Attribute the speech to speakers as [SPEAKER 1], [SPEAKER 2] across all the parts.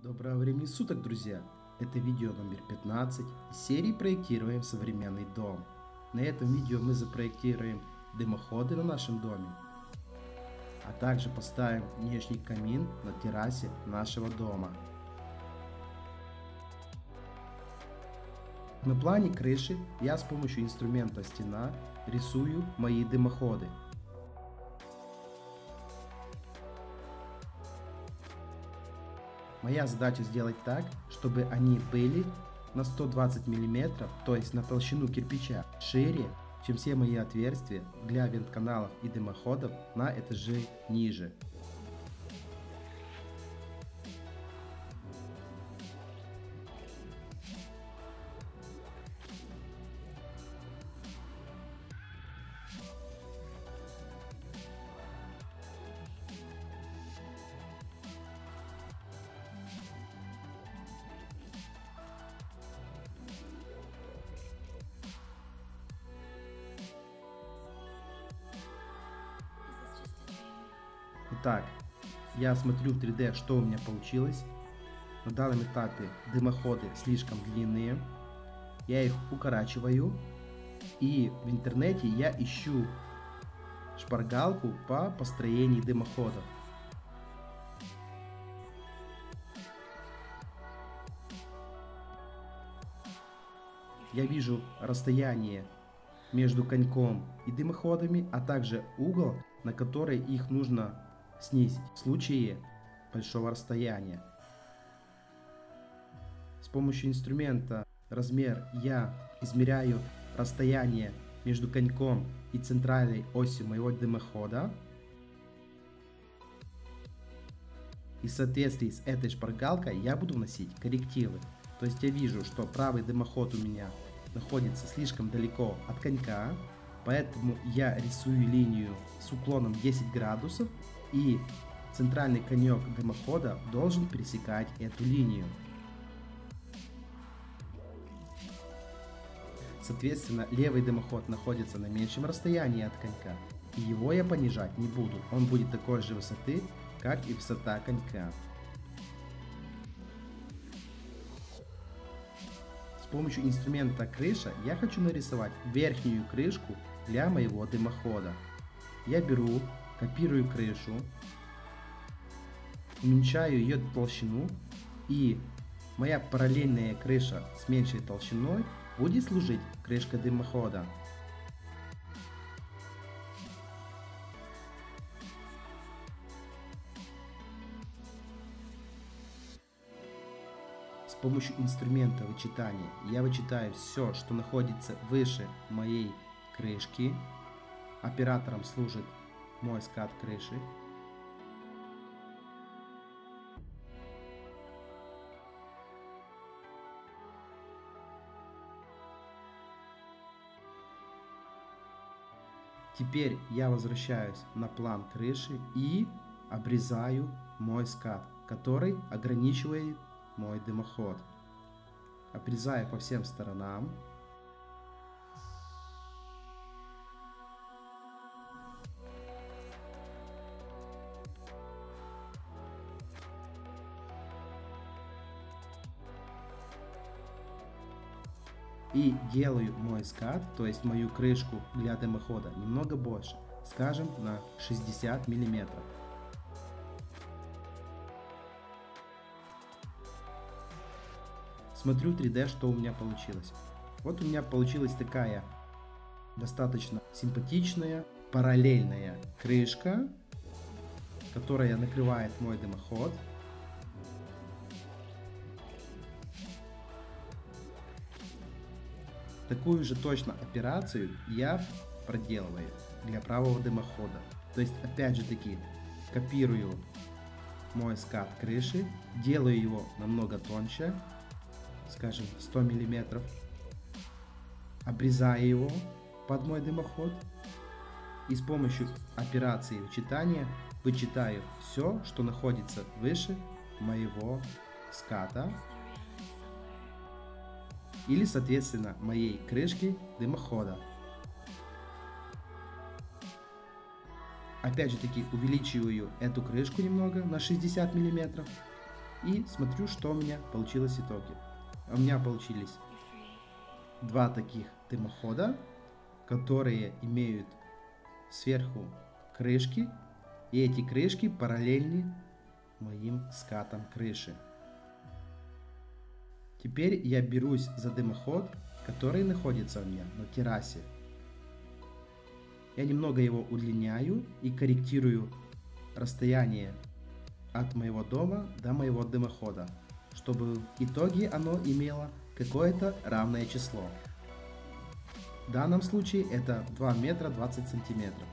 [SPEAKER 1] Доброго времени суток, друзья! Это видео номер 15 из серии «Проектируем современный дом». На этом видео мы запроектируем дымоходы на нашем доме, а также поставим внешний камин на террасе нашего дома. На плане крыши я с помощью инструмента «Стена» рисую мои дымоходы. Моя задача сделать так, чтобы они были на 120 мм, то есть на толщину кирпича, шире, чем все мои отверстия для вентканалов и дымоходов на этаже ниже. Итак, я смотрю в 3D, что у меня получилось. На данном этапе дымоходы слишком длинные. Я их укорачиваю. И в интернете я ищу шпаргалку по построению дымоходов. Я вижу расстояние между коньком и дымоходами, а также угол, на который их нужно снизить в случае большого расстояния. С помощью инструмента размер я измеряю расстояние между коньком и центральной осью моего дымохода. И в соответствии с этой шпаргалкой я буду вносить коррективы. То есть я вижу, что правый дымоход у меня находится слишком далеко от конька, поэтому я рисую линию с уклоном 10 градусов, и центральный конек дымохода должен пересекать эту линию. Соответственно, левый дымоход находится на меньшем расстоянии от конька, и его я понижать не буду, он будет такой же высоты, как и высота конька. С помощью инструмента крыша я хочу нарисовать верхнюю крышку для моего дымохода. Я беру, копирую крышу, уменьшаю ее толщину, и моя параллельная крыша с меньшей толщиной будет служить крышкой дымохода. С помощью инструмента вычитания я вычитаю все, что находится выше моей крышки. Оператором служит мой скат крыши. Теперь я возвращаюсь на план крыши и обрезаю мой скат, который ограничивает мой дымоход. Обрезаю по всем сторонам. И делаю мой скат, то есть мою крышку для дымохода, немного больше, скажем, на 60 мм. Смотрю 3D, что у меня получилось. Вот у меня получилась такая достаточно симпатичная параллельная крышка, которая накрывает мой дымоход. Такую же точно операцию я проделываю для правого дымохода. То есть опять же таки копирую мой скат крыши, делаю его намного тоньше, скажем 100 мм, обрезаю его под мой дымоход и с помощью операции вычитания вычитаю все, что находится выше моего ската или соответственно моей крышки дымохода. Опять же таки увеличиваю эту крышку немного на 60 мм И смотрю, что у меня получилось в итоге. У меня получились два таких дымохода, которые имеют сверху крышки, и эти крышки параллельны моим скатам крыши. Теперь я берусь за дымоход, который находится у меня на террасе. Я немного его удлиняю и корректирую расстояние от моего дома до моего дымохода, чтобы в итоге оно имело какое-то равное число. В данном случае это 2 метра 20 сантиметров.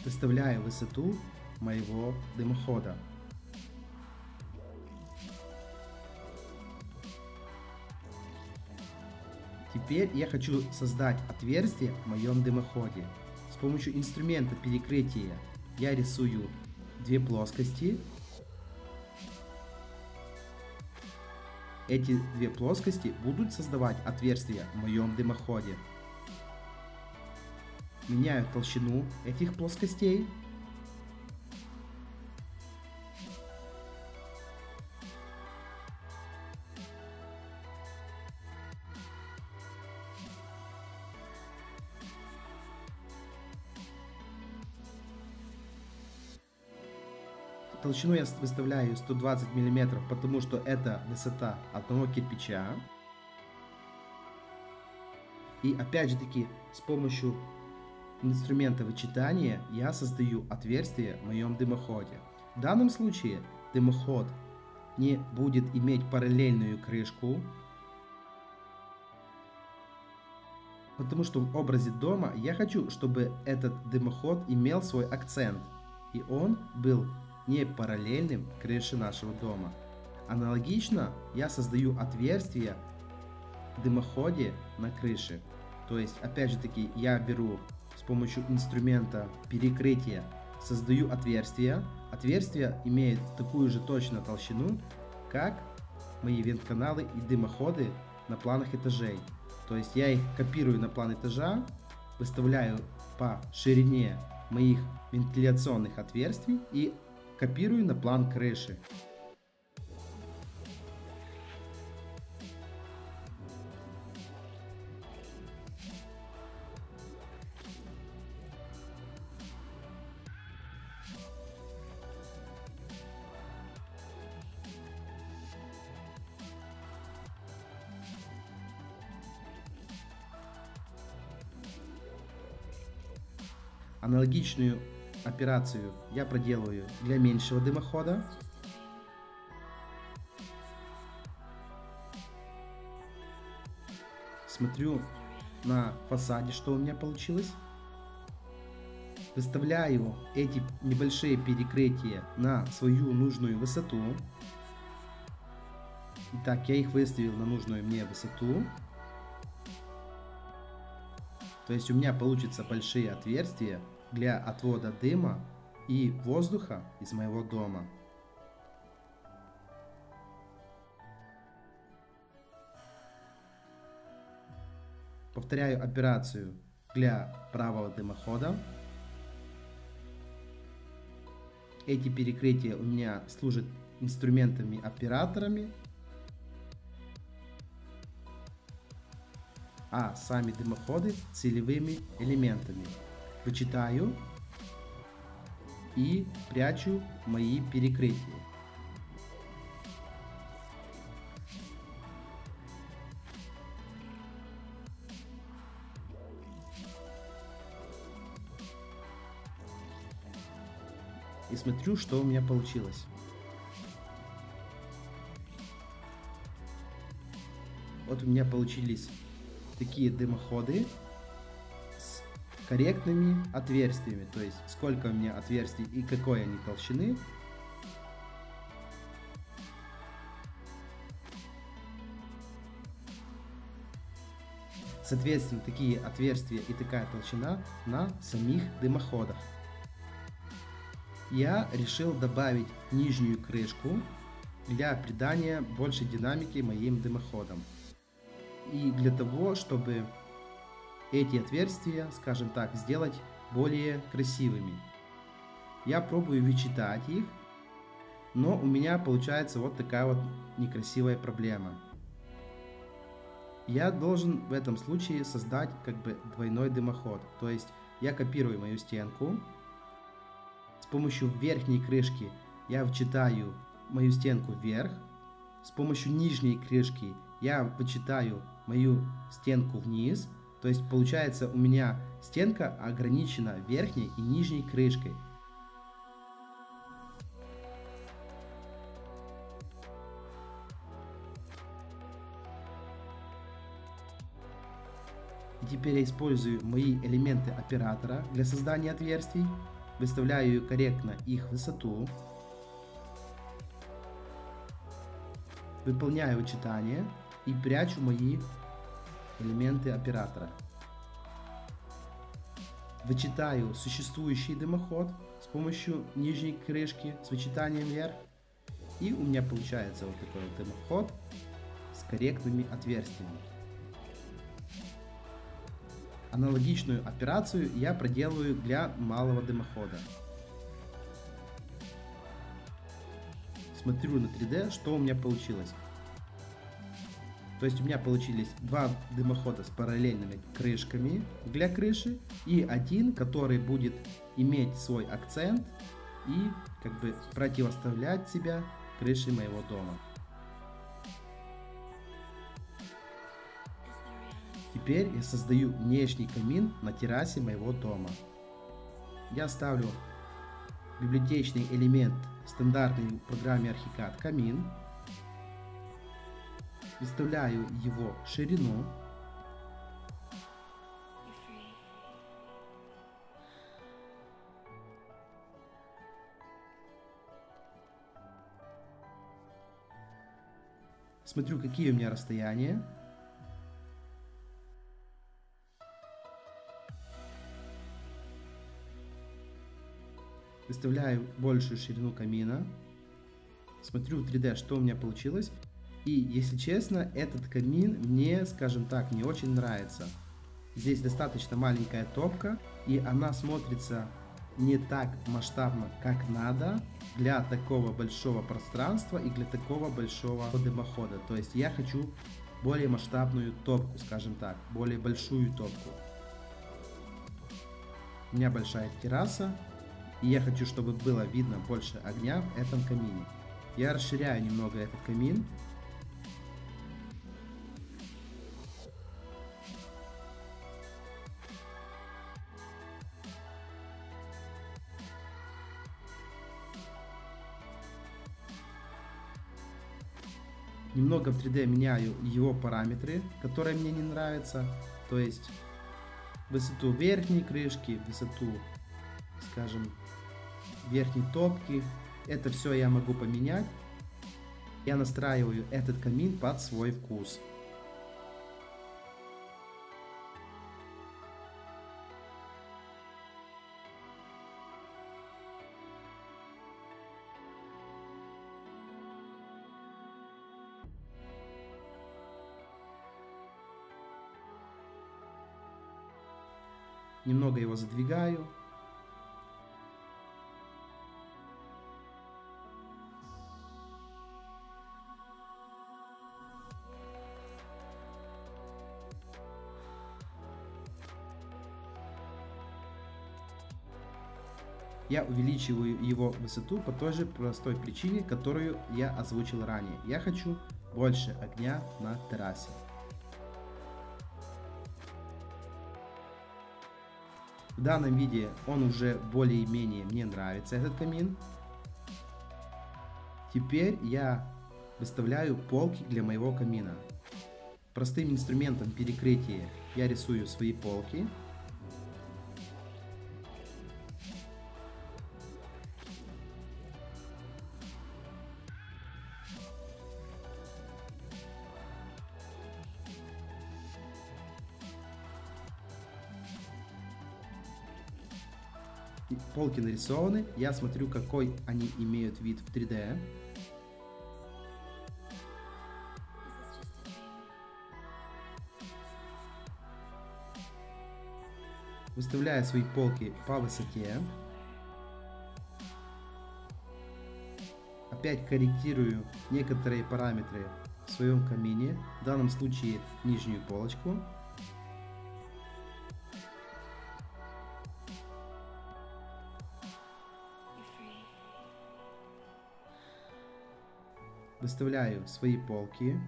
[SPEAKER 1] Выставляю высоту моего дымохода. Теперь я хочу создать отверстие в моем дымоходе. С помощью инструмента перекрытия я рисую две плоскости. Эти две плоскости будут создавать отверстия в моем дымоходе. Меняю толщину этих плоскостей. Толщину я выставляю 120 мм, потому что это высота одного кирпича. И опять же таки, с помощью инструмента вычитания я создаю отверстие в моем дымоходе. В данном случае дымоход не будет иметь параллельную крышку, потому что в образе дома я хочу, чтобы этот дымоход имел свой акцент, и он был не параллельным крыше нашего дома. Аналогично я создаю отверстие в дымоходе на крыше. То есть, опять же таки, я беру с помощью инструмента перекрытия, создаю отверстие. Отверстие имеет такую же точно толщину, как мои вентканалы и дымоходы на планах этажей. То есть я их копирую на план этажа, выставляю по ширине моих вентиляционных отверстий и копирую на план крыши. Аналогичную операцию я проделываю для меньшего дымохода. Смотрю на фасаде, что у меня получилось. Выставляю эти небольшие перекрытия на свою нужную высоту. Итак, я их выставил на нужную мне высоту. То есть у меня получатся большие отверстия для отвода дыма и воздуха из моего дома. Повторяю операцию для правого дымохода. Эти перекрытия у меня служат инструментами-операторами, а сами дымоходы целевыми элементами. Вычитаю и прячу мои перекрытия. И смотрю, что у меня получилось. Вот у меня получились такие дымоходы с корректными отверстиями, то есть сколько у меня отверстий и какой они толщины. Соответственно, такие отверстия и такая толщина на самих дымоходах. Я решил добавить нижнюю крышку для придания большей динамики моим дымоходам. И для того, чтобы эти отверстия, скажем так, сделать более красивыми. Я пробую вычитать их, но у меня получается вот такая вот некрасивая проблема. Я должен в этом случае создать как бы двойной дымоход. То есть я копирую мою стенку. С помощью верхней крышки я вычитаю мою стенку вверх. С помощью нижней крышки я вычитаю мою стенку вниз. То есть получается у меня стенка ограничена верхней и нижней крышкой. Теперь я использую мои элементы оператора для создания отверстий. Выставляю корректно их высоту. Выполняю вычитание и прячу мои элементы оператора. Вычитаю существующий дымоход с помощью нижней крышки с вычитанием вверх. И у меня получается вот такой вот дымоход с корректными отверстиями. Аналогичную операцию я проделаю для малого дымохода. Смотрю на 3D, что у меня получилось. То есть у меня получились два дымохода с параллельными крышками для крыши и один, который будет иметь свой акцент и как бы противоставлять себя крыше моего дома. Теперь я создаю внешний камин на террасе моего дома. Я ставлю библиотечный элемент стандартный в программе Archicad камин. Выставляю его ширину. Смотрю, какие у меня расстояния. Выставляю большую ширину камина. Смотрю в 3D, что у меня получилось. И, если честно, этот камин мне, скажем так, не очень нравится. Здесь достаточно маленькая топка, и она смотрится не так масштабно, как надо для такого большого пространства и для такого большого дымохода. То есть я хочу более масштабную топку, скажем так, более большую топку. У меня большая терраса, и я хочу, чтобы было видно больше огня в этом камине. Я расширяю немного этот камин. Немного в 3D меняю его параметры, которые мне не нравятся. То есть высоту верхней крышки, высоту, скажем, верхней топки. Это все я могу поменять. Я настраиваю этот камин под свой вкус. Немного его задвигаю. Я увеличиваю его высоту по той же простой причине, которую я озвучил ранее. Я хочу больше огня на террасе. В данном виде он уже более-менее мне нравится, этот камин. Теперь я выставляю полки для моего камина. Простым инструментом перекрытия я рисую свои полки. Полки нарисованы, я смотрю, какой они имеют вид в 3D. Выставляю свои полки по высоте. опять корректирую некоторые параметры в своем камине, в данном случае нижнюю полочку. Выставляю свои полки.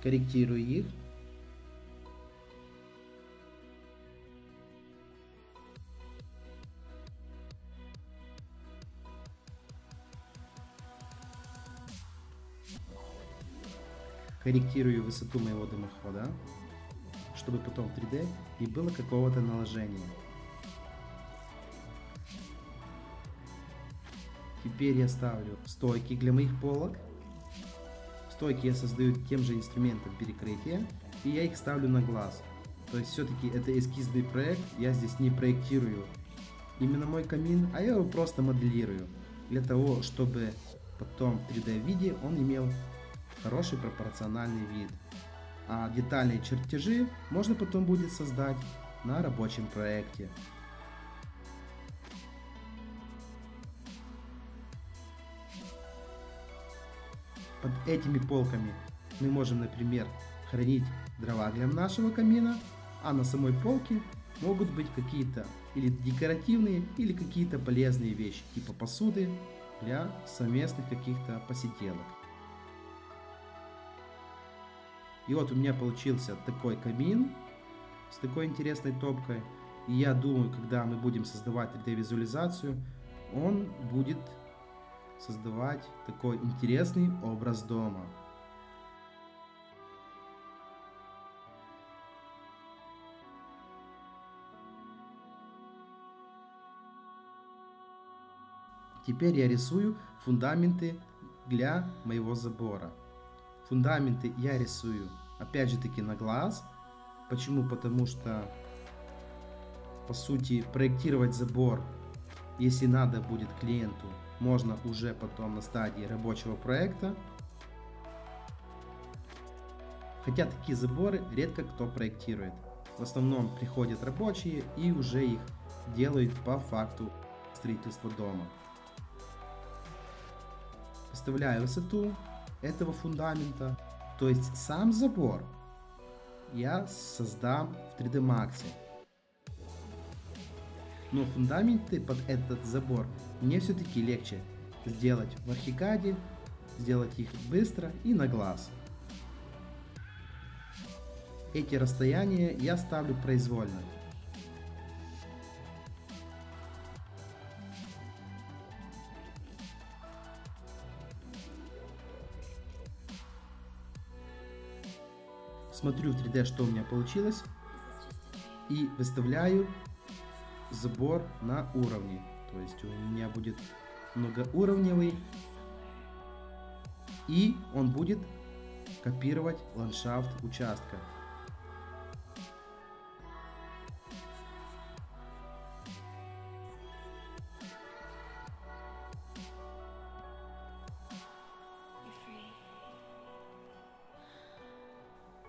[SPEAKER 1] Корректирую их. Корректирую высоту моего дымохода, чтобы потом в 3D и было какого-то наложения. Теперь я ставлю стойки для моих полок. Стойки я создаю тем же инструментом перекрытия, и я их ставлю на глаз. То есть все-таки это эскизный проект, я здесь не проектирую именно мой камин, а я его просто моделирую, для того, чтобы потом в 3D виде он имел хороший пропорциональный вид. А детальные чертежи можно потом будет создать на рабочем проекте. Под этими полками мы можем, например, хранить дрова для нашего камина, а на самой полке могут быть какие-то или декоративные, или какие-то полезные вещи, типа посуды для совместных каких-то посиделок. И вот у меня получился такой камин с такой интересной топкой. И я думаю, когда мы будем создавать 3D-визуализацию, он будет создавать такой интересный образ дома. Теперь я рисую фундаменты для моего забора. Фундаменты я рисую опять же таки на глаз. Почему? Потому что по сути проектировать забор, если надо будет клиенту, можно уже потом на стадии рабочего проекта. Хотя такие заборы редко кто проектирует. В основном приходят рабочие и уже их делают по факту строительства дома. Выставляю высоту этого фундамента, то есть сам забор я создам в 3D Max. Но фундаменты под этот забор мне все-таки легче сделать в Archicad, сделать их быстро и на глаз. Эти расстояния я ставлю произвольно. Смотрю в 3D, что у меня получилось, и выставляю забор на уровне. То есть у меня будет многоуровневый, и он будет копировать ландшафт участка.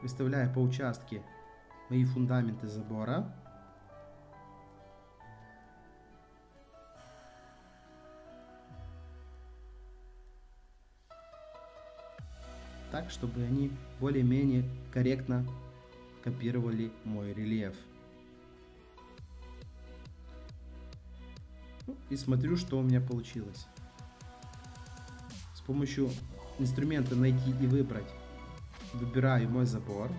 [SPEAKER 1] Выставляю по участке мои фундаменты забора. Так, чтобы они более-менее корректно копировали мой рельеф. И смотрю, что у меня получилось. С помощью инструмента «Найти и выбрать» выбираю мой забор.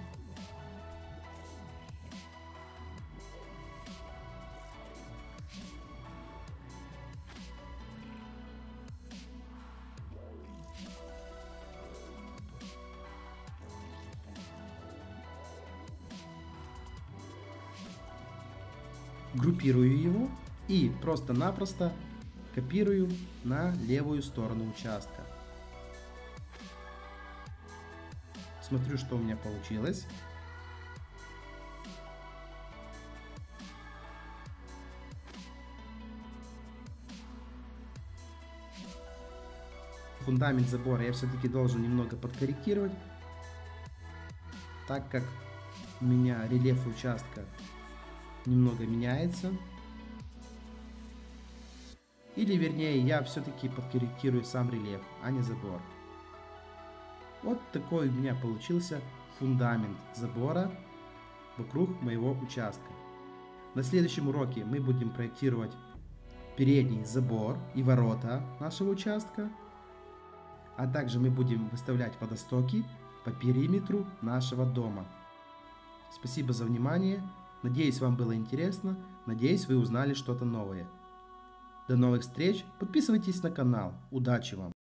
[SPEAKER 1] Группирую его и просто-напросто копирую на левую сторону участка. Смотрю, что у меня получилось. Фундамент забора я все-таки должен немного подкорректировать. так как у меня рельеф участка немного меняется. Или вернее, я все-таки подкорректирую сам рельеф, а не забор. Вот такой у меня получился фундамент забора вокруг моего участка. На следующем уроке мы будем проектировать передний забор и ворота нашего участка. А также мы будем выставлять водостоки по периметру нашего дома. Спасибо за внимание. Надеюсь, вам было интересно. Надеюсь, вы узнали что-то новое. До новых встреч. Подписывайтесь на канал. Удачи вам!